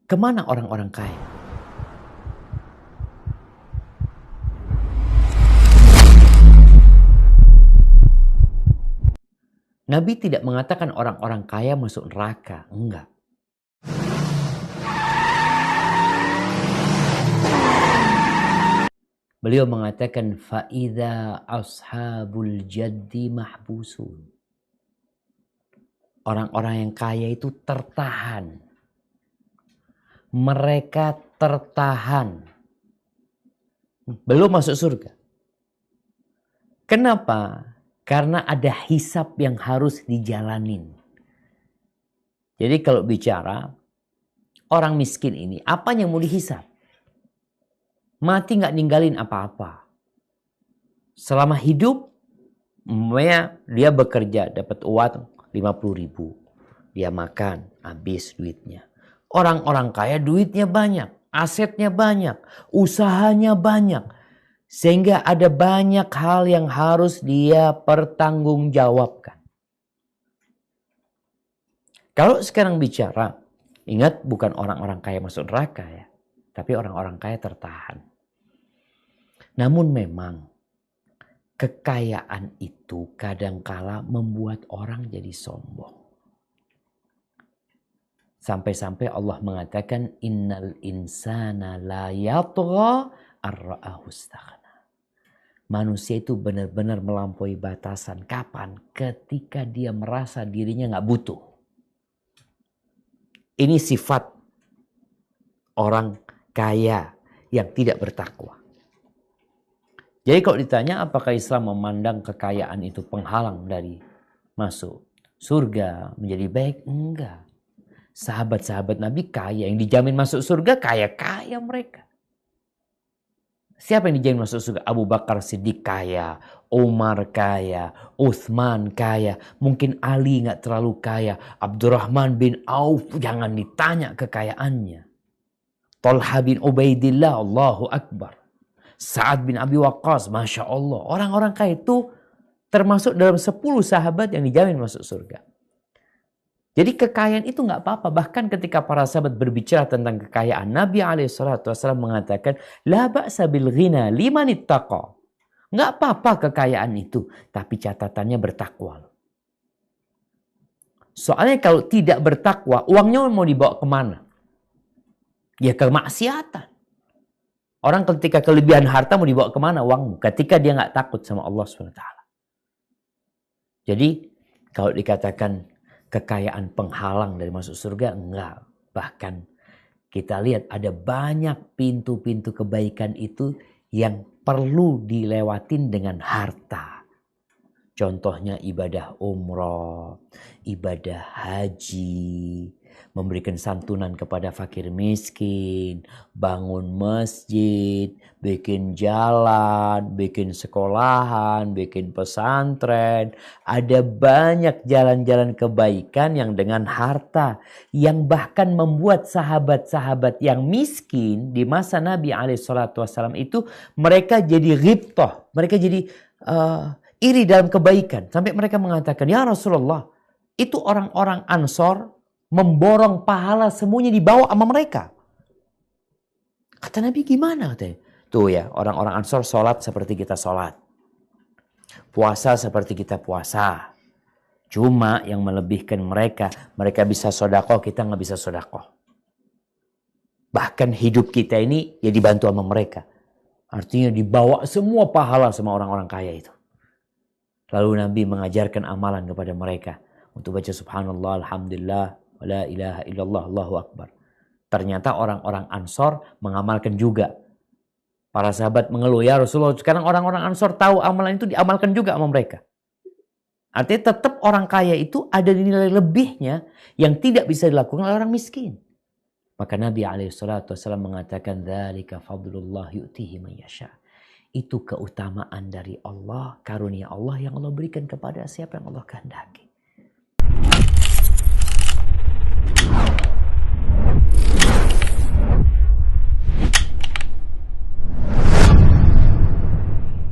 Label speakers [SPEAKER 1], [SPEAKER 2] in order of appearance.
[SPEAKER 1] Kemana orang-orang kaya? Nabi tidak mengatakan orang-orang kaya masuk neraka. Enggak. Beliau mengatakan faida ashabul jaddi mahbusun. Orang-orang yang kaya itu tertahan. Mereka tertahan. Belum masuk surga. Kenapa? Karena ada hisab yang harus dijalanin. Jadi kalau bicara orang miskin ini, apa yang mau dihisab? Mati nggak ninggalin apa-apa. Selama hidup, dia bekerja dapat uang 50.000. Dia makan, habis duitnya. Orang-orang kaya duitnya banyak, asetnya banyak, usahanya banyak. Sehingga ada banyak hal yang harus dia pertanggungjawabkan. Kalau sekarang bicara, ingat bukan orang-orang kaya masuk neraka ya. Tapi orang-orang kaya tertahan. Namun memang kekayaan itu kadangkala membuat orang jadi sombong. Sampai-sampai Allah mengatakan innal insana la yatgha ar-ra'ahu istaghna. Manusia itu benar-benar melampaui batasan. Kapan? Ketika dia merasa dirinya gak butuh. Ini sifat orang kaya yang tidak bertakwa. Jadi kalau ditanya apakah Islam memandang kekayaan itu penghalang dari masuk surga menjadi baik? Enggak. Sahabat-sahabat Nabi kaya. Yang dijamin masuk surga kaya-kaya mereka. Siapa yang dijamin masuk surga? Abu Bakar Siddiq kaya. Umar kaya. Uthman kaya. Mungkin Ali gak terlalu kaya. Abdurrahman bin Auf jangan ditanya kekayaannya. Talha bin Ubaidillah, Allahu Akbar. Sa'ad bin Abi Waqqas, Masya Allah. Orang-orang kaya itu termasuk dalam 10 sahabat yang dijamin masuk surga. Jadi kekayaan itu gak apa-apa. Bahkan ketika para sahabat berbicara tentang kekayaan, Nabi SAW mengatakan, La ba'sa bil ghina liman ittaqa. Gak apa-apa kekayaan itu. Tapi catatannya bertakwa. Soalnya kalau tidak bertakwa, uangnya mau dibawa kemana? Ya ke maksiatan. Orang ketika kelebihan harta mau dibawa kemana uangmu? Ketika dia gak takut sama Allah SWT. Jadi kalau dikatakan kekayaan penghalang dari masuk surga, enggak. Bahkan kita lihat ada banyak pintu-pintu kebaikan itu yang perlu dilewatin dengan harta. Contohnya ibadah umroh, ibadah haji, memberikan santunan kepada fakir miskin, bangun masjid, bikin jalan, bikin sekolahan, bikin pesantren. Ada banyak jalan-jalan kebaikan yang dengan harta. Yang bahkan membuat sahabat-sahabat yang miskin di masa Nabi SAW itu mereka jadi ghibtah. Mereka jadi iri dalam kebaikan. Sampai mereka mengatakan, ya Rasulullah, itu orang-orang Ansor memborong pahala semuanya dibawa sama mereka. Kata Nabi gimana? Katanya. Tuh ya, orang-orang Ansor sholat seperti kita sholat. Puasa seperti kita puasa. Cuma yang melebihkan mereka bisa sodakoh, kita nggak bisa sodakoh. Bahkan hidup kita ini ya dibantu sama mereka. Artinya dibawa semua pahala sama orang-orang kaya itu. Lalu Nabi mengajarkan amalan kepada mereka. Untuk baca subhanallah, alhamdulillah, wa la ilaha illallah, Allahu Akbar. Ternyata orang-orang Ansor mengamalkan juga. Para sahabat mengeluh, ya Rasulullah, sekarang orang-orang Ansor tahu amalan itu diamalkan juga sama mereka. Artinya tetap orang kaya itu ada nilai lebihnya yang tidak bisa dilakukan oleh orang miskin. Maka Nabi SAW mengatakan, dzalika fadlullah yu'tihi man yasha. Itu keutamaan dari Allah, karunia Allah yang Allah berikan kepada siapa yang Allah kehendaki.